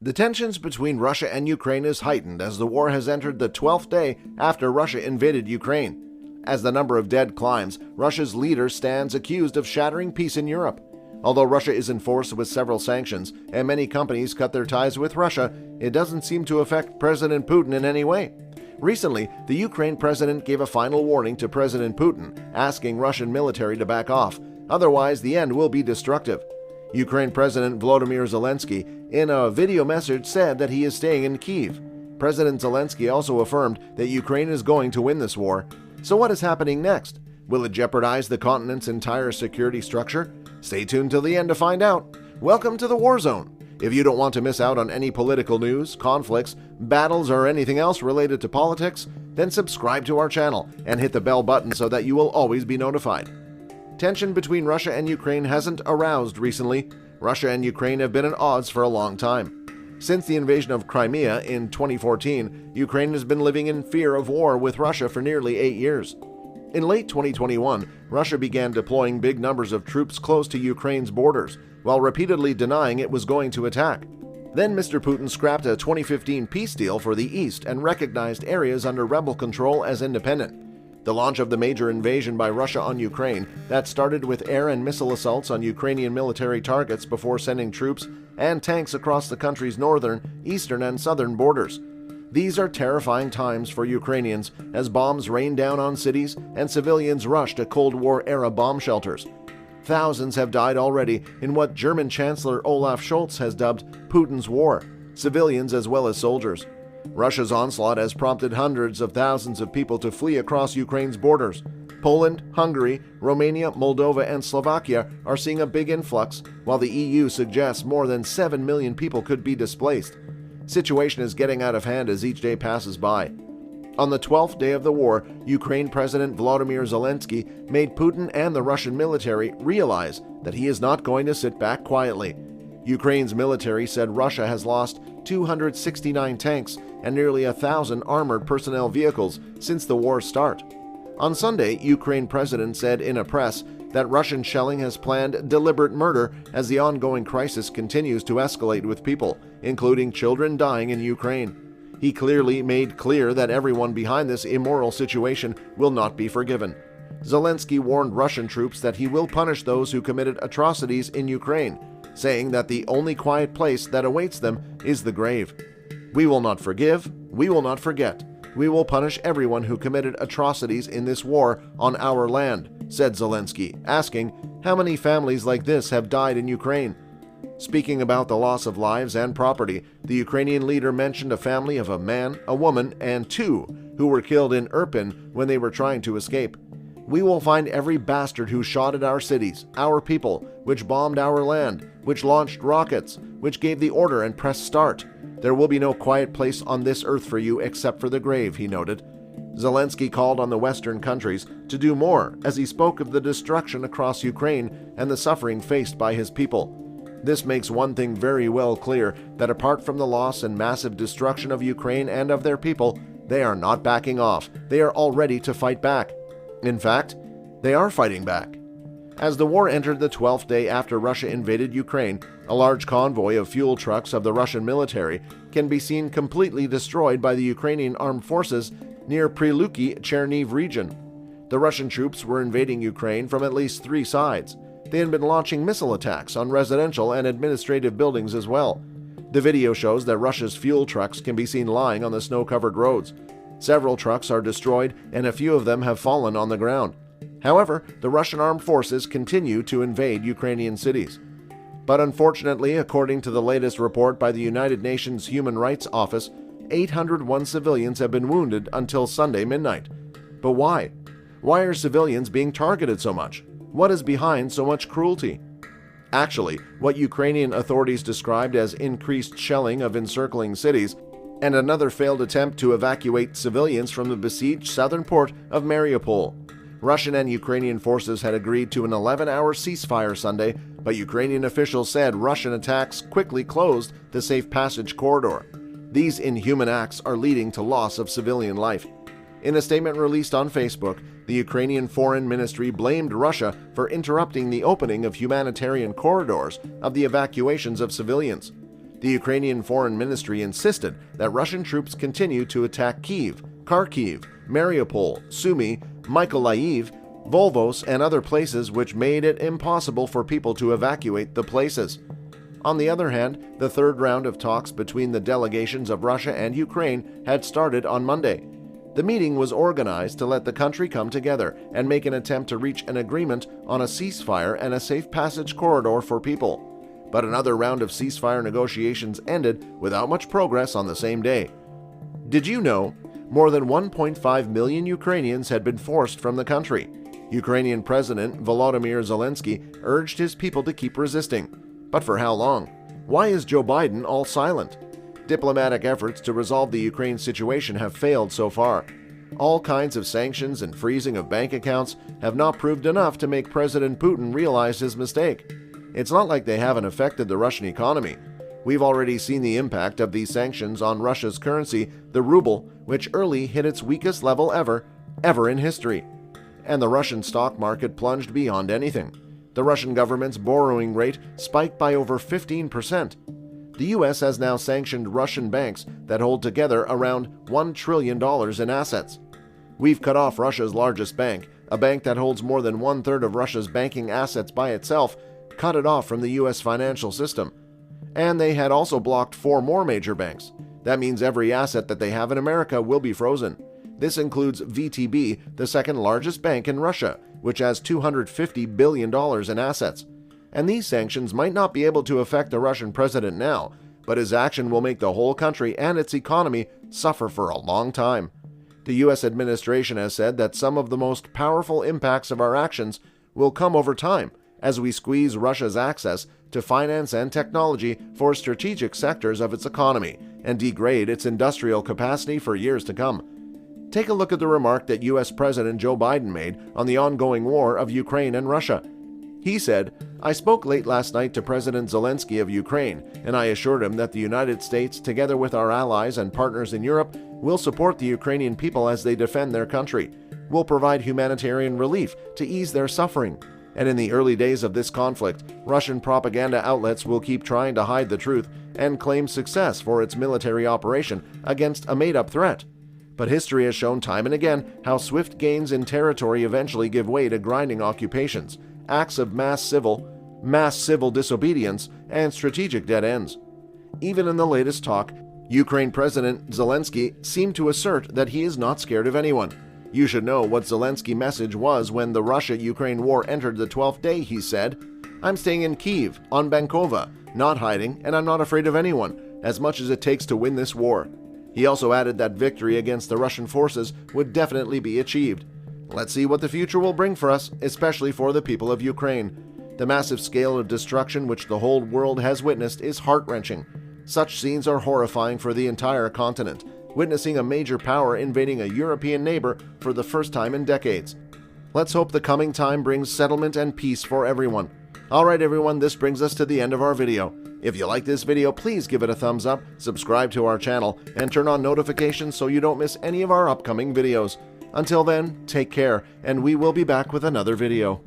The tensions between Russia and Ukraine is heightened as the war has entered the 12th day after Russia invaded Ukraine. As the number of dead climbs, Russia's leader stands accused of shattering peace in Europe. Although Russia is enforced with several sanctions and many companies cut their ties with Russia, it doesn't seem to affect President Putin in any way. Recently, the Ukraine president gave a final warning to President Putin, asking Russian military to back off. Otherwise, the end will be destructive. Ukraine President Volodymyr Zelensky, in a video message, said that he is staying in Kyiv. President Zelensky also affirmed that Ukraine is going to win this war. So what is happening next? Will it jeopardize the continent's entire security structure? Stay tuned till the end to find out. Welcome to the War Zone. If you don't want to miss out on any political news, conflicts, battles, or anything else related to politics, then subscribe to our channel and hit the bell button so that you will always be notified. Tension between Russia and Ukraine hasn't aroused recently. Russia and Ukraine have been at odds for a long time. Since the invasion of Crimea in 2014, Ukraine has been living in fear of war with Russia for nearly 8 years. In late 2021, Russia began deploying big numbers of troops close to Ukraine's borders, while repeatedly denying it was going to attack. Then Mr. Putin scrapped a 2015 peace deal for the East and recognized areas under rebel control as independent. The launch of the major invasion by Russia on Ukraine that started with air and missile assaults on Ukrainian military targets before sending troops and tanks across the country's northern, eastern, and southern borders. These are terrifying times for Ukrainians as bombs rain down on cities and civilians rush to Cold War-era bomb shelters. Thousands have died already in what German Chancellor Olaf Scholz has dubbed Putin's war, civilians as well as soldiers. Russia's onslaught has prompted hundreds of thousands of people to flee across Ukraine's borders. Poland, Hungary, Romania, Moldova, and Slovakia are seeing a big influx, while the EU suggests more than 7 million people could be displaced. Situation is getting out of hand as each day passes by. On the 12th day of the war, Ukraine President Volodymyr Zelensky made Putin and the Russian military realize that he is not going to sit back quietly. Ukraine's military said Russia has lost 269 tanks and nearly 1,000 armored personnel vehicles since the war's start. On Sunday, Ukraine president said in a press that Russian shelling has planned deliberate murder as the ongoing crisis continues to escalate with people, including children, dying in Ukraine. He clearly made clear that everyone behind this immoral situation will not be forgiven. Zelensky warned Russian troops that he will punish those who committed atrocities in Ukraine, saying that the only quiet place that awaits them is the grave. We will not forgive, we will not forget. We will punish everyone who committed atrocities in this war on our land, said Zelensky, asking how many families like this have died in Ukraine. Speaking about the loss of lives and property, the Ukrainian leader mentioned a family of a man, a woman, and 2 who were killed in Irpin when they were trying to escape. We will find every bastard who shot at our cities, our people, which bombed our land, which launched rockets, which gave the order and pressed start. There will be no quiet place on this earth for you except for the grave, he noted. Zelensky called on the Western countries to do more as he spoke of the destruction across Ukraine and the suffering faced by his people. This makes one thing very well clear, that apart from the loss and massive destruction of Ukraine and of their people, they are not backing off. They are all ready to fight back. In fact, they are fighting back. As the war entered the 12th day after Russia invaded Ukraine, a large convoy of fuel trucks of the Russian military can be seen completely destroyed by the Ukrainian armed forces near Pryluki-Cherniv region. The Russian troops were invading Ukraine from at least 3 sides. They had been launching missile attacks on residential and administrative buildings as well. The video shows that Russia's fuel trucks can be seen lying on the snow-covered roads. Several trucks are destroyed and a few of them have fallen on the ground. However, the Russian armed forces continue to invade Ukrainian cities. But unfortunately, according to the latest report by the United Nations Human Rights Office, 801 civilians have been wounded until Sunday midnight. But why? Why are civilians being targeted so much? What is behind so much cruelty? Actually, what Ukrainian authorities described as increased shelling of encircling cities and another failed attempt to evacuate civilians from the besieged southern port of Mariupol. Russian and Ukrainian forces had agreed to an 11-hour ceasefire Sunday, but Ukrainian officials said Russian attacks quickly closed the safe passage corridor. These inhuman acts are leading to loss of civilian life. In a statement released on Facebook, the Ukrainian Foreign Ministry blamed Russia for interrupting the opening of humanitarian corridors of the evacuations of civilians. The Ukrainian Foreign Ministry insisted that Russian troops continue to attack Kyiv, Kharkiv, Mariupol, Sumy, Mykolaiv, Volvos, and other places, which made it impossible for people to evacuate the places. On the other hand, the third round of talks between the delegations of Russia and Ukraine had started on Monday. The meeting was organized to let the country come together and make an attempt to reach an agreement on a ceasefire and a safe passage corridor for people. But another round of ceasefire negotiations ended without much progress on the same day. Did you know? More than 1.5 million Ukrainians had been forced from the country. Ukrainian President Volodymyr Zelensky urged his people to keep resisting. But for how long? Why is Joe Biden all silent? Diplomatic efforts to resolve the Ukraine situation have failed so far. All kinds of sanctions and freezing of bank accounts have not proved enough to make President Putin realize his mistake. It's not like they haven't affected the Russian economy. We've already seen the impact of these sanctions on Russia's currency, the ruble, which early hit its weakest level ever in history. And the Russian stock market plunged beyond anything. The Russian government's borrowing rate spiked by over 15%. The U.S. has now sanctioned Russian banks that hold together around $1 trillion in assets. We've cut off Russia's largest bank, a bank that holds more than one-third of Russia's banking assets by itself, cut it off from the U.S. financial system. And they had also blocked 4 more major banks. That means every asset that they have in America will be frozen. This includes VTB, the second largest bank in Russia, which has $250 billion in assets. And these sanctions might not be able to affect the Russian president now, but his action will make the whole country and its economy suffer for a long time. The U.S. administration has said that some of the most powerful impacts of our actions will come over time as we squeeze Russia's access to finance and technology for strategic sectors of its economy and degrade its industrial capacity for years to come. Take a look at the remark that U.S. President Joe Biden made on the ongoing war of Ukraine and Russia. He said, "I spoke late last night to President Zelensky of Ukraine, and I assured him that the United States, together with our allies and partners in Europe, will support the Ukrainian people as they defend their country, will provide humanitarian relief to ease their suffering. And in the early days of this conflict, Russian propaganda outlets will keep trying to hide the truth and claim success for its military operation against a made-up threat. But history has shown time and again how swift gains in territory eventually give way to grinding occupations, acts of mass civil disobedience, and strategic dead ends." Even in the latest talk, Ukraine President Zelensky seemed to assert that he is not scared of anyone. You should know what Zelensky's message was when the Russia-Ukraine war entered the 12th day. He said, "I'm staying in Kyiv, on Bankova, not hiding, and I'm not afraid of anyone, as much as it takes to win this war." He also added that victory against the Russian forces would definitely be achieved. Let's see what the future will bring for us, especially for the people of Ukraine. The massive scale of destruction which the whole world has witnessed is heart-wrenching. Such scenes are horrifying for the entire continent, witnessing a major power invading a European neighbor for the first time in decades. Let's hope the coming time brings settlement and peace for everyone. Alright everyone, this brings us to the end of our video. If you like this video, please give it a thumbs up, subscribe to our channel, and turn on notifications so you don't miss any of our upcoming videos. Until then, take care, and we will be back with another video.